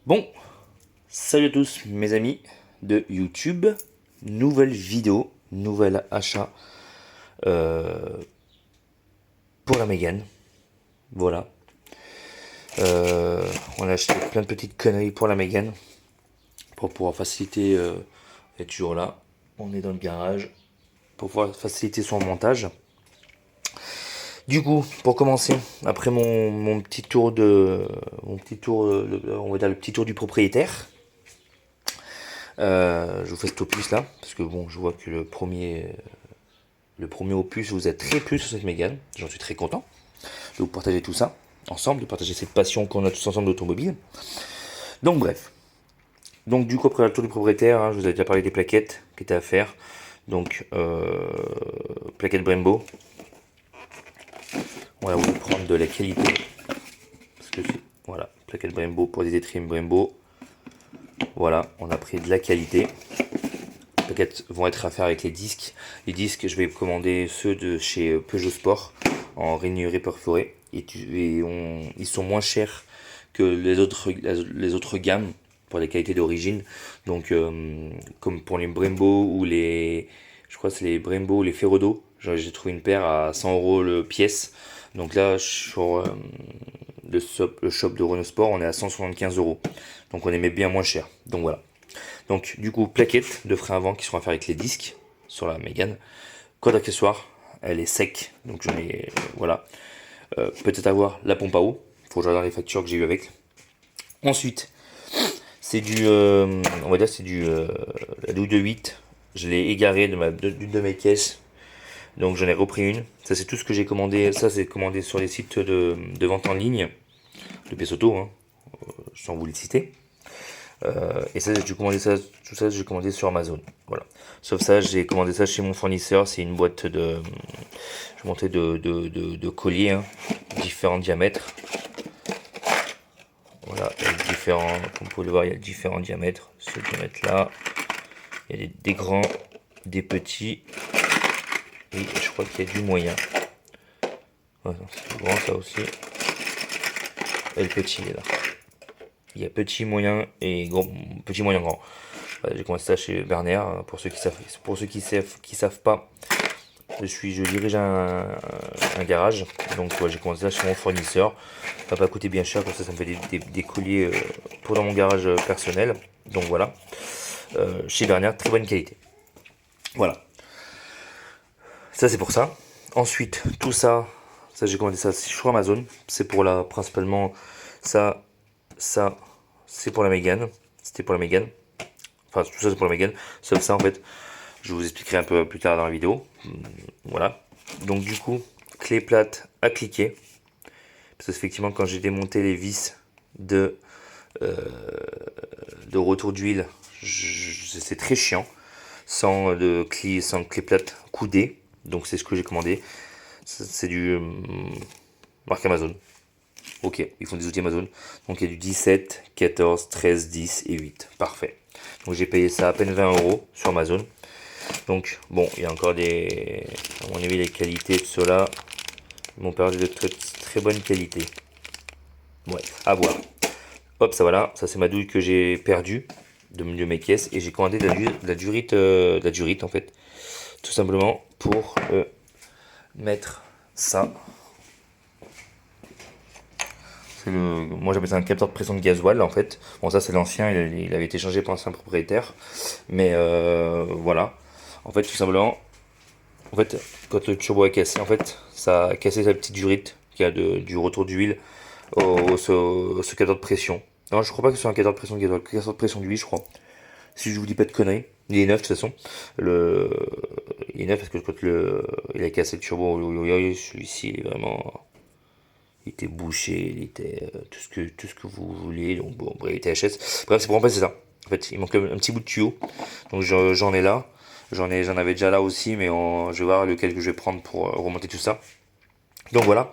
Bon, salut à tous mes amis de YouTube, nouvelle vidéo, nouvel achat pour la Mégane, voilà. On a acheté plein de petites conneries pour la Mégane, pour pouvoir faciliter, elle est toujours là, on est dans le garage, pour pouvoir faciliter son montage. Du coup, pour commencer, après mon petit tour on va dire le petit tour du propriétaire, je vous fais cet opus là, parce que bon, je vois que le premier opus, vous êtes très plus sur cette Mégane, j'en suis très content de vous partager tout ça ensemble, de partager cette passion qu'on a tous ensemble d'automobile. Donc bref, donc du coup après le tour du propriétaire, je vous avais déjà parlé des plaquettes qui étaient à faire, donc plaquettes Brembo. Voilà, vous allez prendre de la qualité, parce que voilà, plaquettes Brembo pour des étrimes Brembo. Voilà, on a pris de la qualité. Les plaquettes vont être à faire avec les disques. Les disques, je vais commander ceux de chez Peugeot Sport en rainuré perforé. Ils sont moins chers que les autres gammes pour les qualités d'origine. Donc, comme pour les Brembo ou je crois que c'est les Brembo ou les Ferodo, j'ai trouvé une paire à 100 € le pièce. Donc là, sur le shop de Renault Sport, on est à 175 €. Donc on aimait bien moins cher. Donc voilà. Donc du coup, plaquettes de frein avant qui seront à faire avec les disques sur la Mégane. Corde accessoire, elle est sec. Donc je mets, voilà. Peut-être avoir la pompe à eau. Faut que je regarde les factures que j'ai eu avec. Ensuite, c'est on va dire c'est la douille de 8. Je l'ai égaré d'une de mes caisses. Donc j'en ai repris une. Ça c'est tout ce que j'ai commandé. Ça c'est commandé sur les sites de vente en ligne. De pièces auto, hein, sans vous les citer. Et ça, tout ça, j'ai commandé sur Amazon. Voilà. Sauf ça, j'ai commandé ça chez mon fournisseur. C'est une boîte je montais de colliers, hein, différents diamètres. Voilà, comme vous pouvez le voir, il y a différents diamètres. Ce diamètre-là, il y a des grands, des petits, et je crois qu'il y a du moyen. Voilà, c'est grand ça aussi. Et le petit est là. Il y a petit, moyen et grand, petit, moyen, grand. Voilà, j'ai commencé ça chez Berner. Pour ceux qui savent pas, je dirige un garage. Donc ouais, j'ai commencé ça chez mon fournisseur. Ça va pas coûter bien cher, comme ça me fait des colliers pour dans mon garage personnel. Donc voilà. Chez Berner, très bonne qualité. Voilà. Ça c'est pour ça. Ensuite, tout ça j'ai commandé ça sur Amazon. C'est pour principalement ça, c'est pour la Mégane. C'était pour la Mégane. Enfin, tout ça c'est pour la Mégane. Sauf ça, en fait, je vous expliquerai un peu plus tard dans la vidéo. Voilà. Donc, du coup, clé plate à cliquer. Parce que, effectivement, quand j'ai démonté les vis de retour d'huile, c'est très chiant. Sans clé plate coudée. Donc, c'est ce que j'ai commandé. C'est du marque Amazon. Ok, ils font des outils Amazon. Donc il y a du 17, 14, 13, 10 et 8. Parfait. Donc j'ai payé ça à peine 20 € sur Amazon. Donc bon, il y a encore à mon avis, les qualités de ceux-là m'ont perdu de très bonne qualité. Ouais, à voir. Hop, ça voilà. Ça c'est ma douille que j'ai perdue de mes caisses. Et j'ai commandé de la durite en fait. Tout simplement pour mettre ça. Moi j'appelle ça un capteur de pression de gasoil en fait. Bon ça c'est l'ancien, il avait été changé par l'ancien propriétaire. Mais voilà. En fait tout simplement, en fait quand le turbo est cassé, en fait ça a cassé sa petite durite qui a du retour d'huile ce capteur de pression. Non je crois pas que ce soit un capteur de pression de gasoil, un capteur de pression d'huile je crois. Si je vous dis pas de conneries. Il est neuf de toute façon. Il est neuf parce que quand il a cassé le turbo, celui-ci il est vraiment... Il était bouché, il était tout ce que vous vouliez, donc bon, bref, il était HS. Bref, c'est pour remplacer ça. En fait, il manque un petit bout de tuyau, donc j'en ai là. J'en avais déjà là aussi, mais je vais voir lequel que je vais prendre pour remonter tout ça. Donc voilà.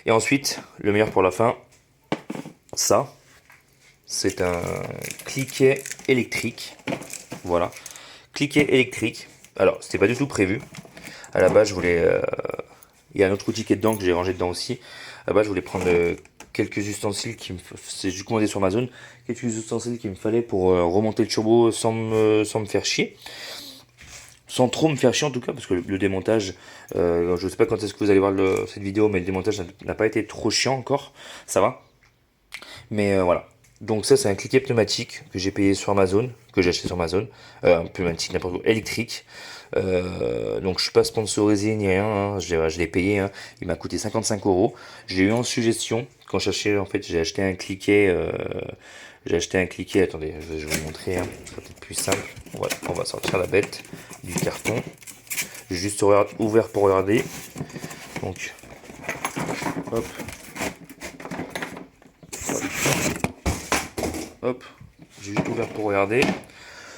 Et ensuite, le meilleur pour la fin, ça, c'est un cliquet électrique. Voilà, cliquet électrique. Alors, c'était pas du tout prévu. À la base, je voulais... il y a un autre outil qui est dedans que j'ai rangé dedans aussi. À la base, je voulais prendre le quelques ustensiles c'est juste commandé sur Amazon, quelques ustensiles qu'il me fallait pour remonter le turbo sans me faire chier. Sans trop me faire chier en tout cas, parce que le démontage, je sais pas quand est-ce que vous allez voir cette vidéo, mais le démontage n'a pas été trop chiant encore, ça va. Mais voilà. Donc ça c'est un cliquet pneumatique que j'ai payé sur Amazon, que j'ai acheté sur Amazon, pneumatique n'importe quoi, électrique. Donc je suis pas sponsorisé ni rien, hein. Je l'ai payé, hein. Il m'a coûté 55 euros. J'ai eu en suggestion, quand je cherchais, en fait j'ai acheté un cliquet, attendez, je vais vous montrer, hein. Ça va être plus simple. Voilà, on va sortir la bête du carton. J'ai juste ouvert pour regarder. Donc, hop. Hop, j'ai juste ouvert pour regarder.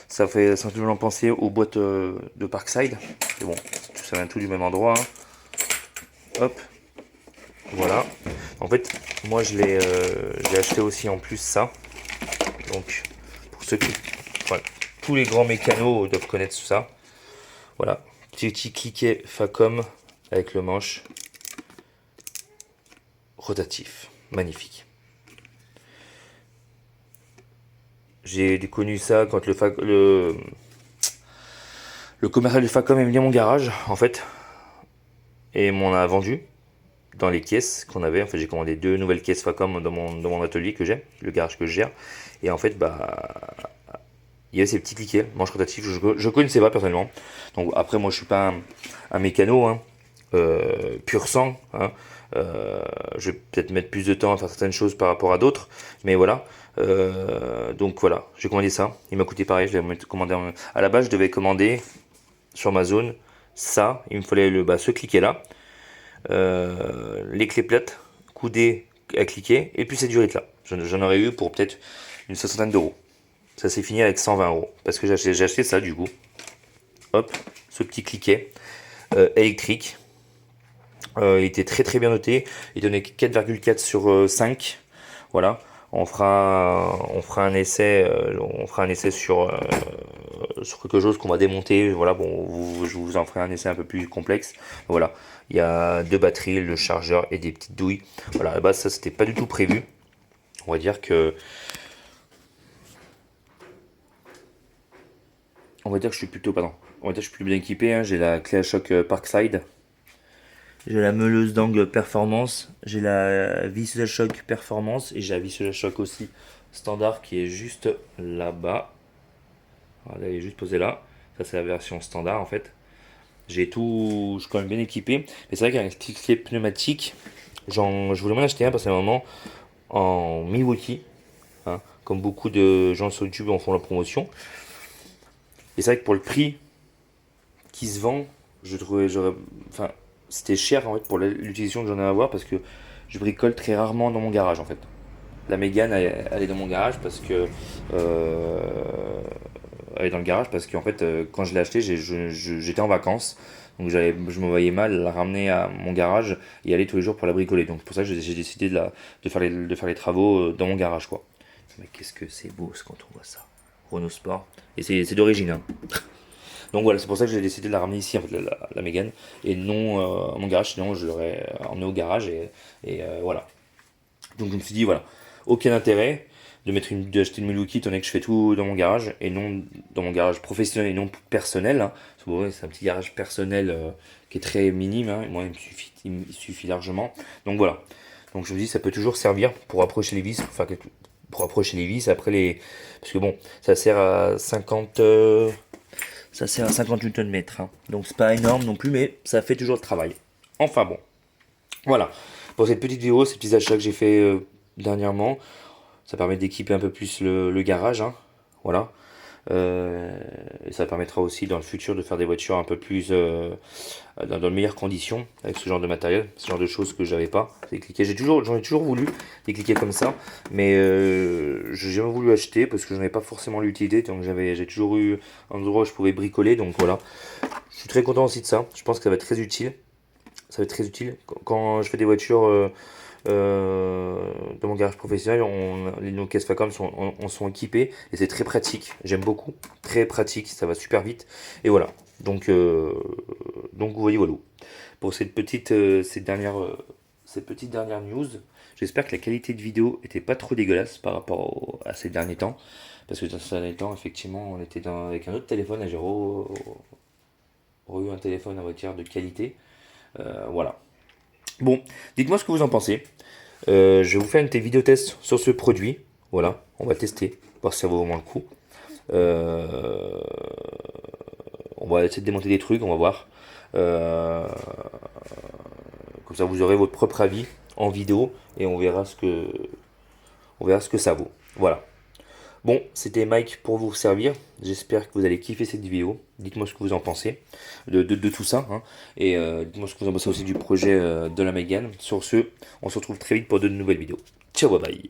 Ça fait simplement penser aux boîtes de Parkside. Mais bon, ça vient tout du même endroit, hein. Hop, voilà. En fait, moi j'ai acheté aussi en plus ça. Donc, pour ceux qui, voilà, tous les grands mécanos doivent connaître ça. Voilà, petit cliquet Facom avec le manche rotatif, magnifique. J'ai connu ça quand le commercial du Facom est venu à mon garage, en fait, et m'en a vendu dans les caisses qu'on avait. En fait, j'ai commandé 2 nouvelles caisses Facom dans mon atelier que j'ai, le garage que je gère. Et en fait, il y a ces petits cliquets, manche rotatif, je connaissais pas personnellement. Donc après, moi, je suis pas un mécano, hein, pur sang, hein. Je vais peut-être mettre plus de temps à faire certaines choses par rapport à d'autres, mais voilà. Donc voilà, j'ai commandé ça. Il m'a coûté pareil, je l'ai commandé à la base, je devais commander sur Amazon ça. Il me fallait ce cliquet là, les clés plates, coudées à cliquer, et puis cette durite là. J'en aurais eu pour peut-être une soixantaine d'euros. Ça s'est fini avec 120 euros parce que j'ai acheté ça du coup. Hop, ce petit cliquet électrique. Il était très très bien noté. Il donnait 4,4 sur 5. Voilà. On fera un essai sur quelque chose qu'on va démonter. Voilà, bon, je vous en ferai un essai un peu plus complexe. Voilà, il y a 2 batteries, le chargeur et des petites douilles. Voilà, à la base ça c'était pas du tout prévu. On va dire que je suis plutôt, pardon, on va dire que je suis plus bien équipé, hein. J'ai la clé à choc Parkside. J'ai la meuleuse d'angle performance, j'ai la visseuse à choc performance et j'ai la visseuse à choc aussi standard qui est juste là-bas. Voilà, elle est juste posée là. Ça c'est la version standard en fait. J'ai tout, je suis quand même bien équipé. Mais c'est vrai qu'un cliquet pneumatique, je voulais m'en acheter un parce qu'à un moment en Milwaukee, hein, comme beaucoup de gens sur YouTube en font la promotion. Et c'est vrai que pour le prix qui se vend, je trouvais, enfin, c'était cher en fait pour l'utilisation que j'en ai à avoir parce que je bricole très rarement dans mon garage en fait. La Mégane, elle est dans mon garage parce que elle est dans le garage parce qu'en fait, quand je l'ai acheté, j'étais en vacances. Donc je me voyais mal la ramener à mon garage et aller tous les jours pour la bricoler. Donc c'est pour ça que j'ai décidé de faire les travaux dans mon garage quoi. Mais qu'est-ce que c'est beau quand on voit ça. Renault Sport. Et c'est d'origine, hein. Donc voilà, c'est pour ça que j'ai décidé de la ramener ici, en fait, la Mégane, et non à mon garage, sinon je l'aurais emmené au garage, et voilà. Donc je me suis dit, voilà, aucun intérêt d'acheter une Milwaukee, étant donné que je fais tout dans mon garage, et non dans mon garage professionnel et non personnel, hein. C'est un petit garage personnel qui est très minime, hein, et moi il me suffit largement. Donc voilà, donc je me dis, ça peut toujours servir pour approcher les vis, pour approcher les vis, après parce que bon, ça sert à 50... Ça sert à 58 Nm, hein. Donc c'est pas énorme non plus, mais ça fait toujours le travail. Enfin bon, voilà. Pour cette petite vidéo, ces petits achats que j'ai fait dernièrement, ça permet d'équiper un peu plus le garage, hein. Voilà. Et ça permettra aussi dans le futur de faire des voitures un peu plus dans de meilleures conditions avec ce genre de matériel, ce genre de choses que j'avais pas. Des cliquets, j'en ai toujours voulu des cliquets comme ça, mais j'ai jamais voulu acheter parce que j'en avais pas forcément l'utilité. Donc j'ai toujours eu un endroit où je pouvais bricoler. Donc voilà, je suis très content aussi de ça. Je pense que ça va être très utile. Ça va être très utile quand je fais des voitures. Dans mon garage professionnel, nos caisses Facom sont équipées et c'est très pratique. J'aime beaucoup, très pratique, ça va super vite. Et voilà. Donc vous voyez, voilà. Pour cette petite dernière news, J'espère que la qualité de vidéo était pas trop dégueulasse par rapport à ces derniers temps. Parce que dans ces derniers temps, effectivement, on était avec un autre téléphone et j'ai eu un téléphone, on va dire, de qualité. Voilà. Bon, dites-moi ce que vous en pensez. Je vais vous faire une petite vidéo test sur ce produit. Voilà, on va tester, voir si ça vaut vraiment le coup. Euh, on va essayer de démonter des trucs, on va voir. Euh, Comme ça, vous aurez votre propre avis en vidéo et on verra ce que ça vaut. Voilà. Bon, c'était Mike pour vous servir. J'espère que vous allez kiffer cette vidéo. Dites-moi ce que vous en pensez de tout ça, hein. Et dites-moi ce que vous en pensez aussi du projet de la Mégane. Sur ce, on se retrouve très vite pour de nouvelles vidéos. Ciao, bye bye.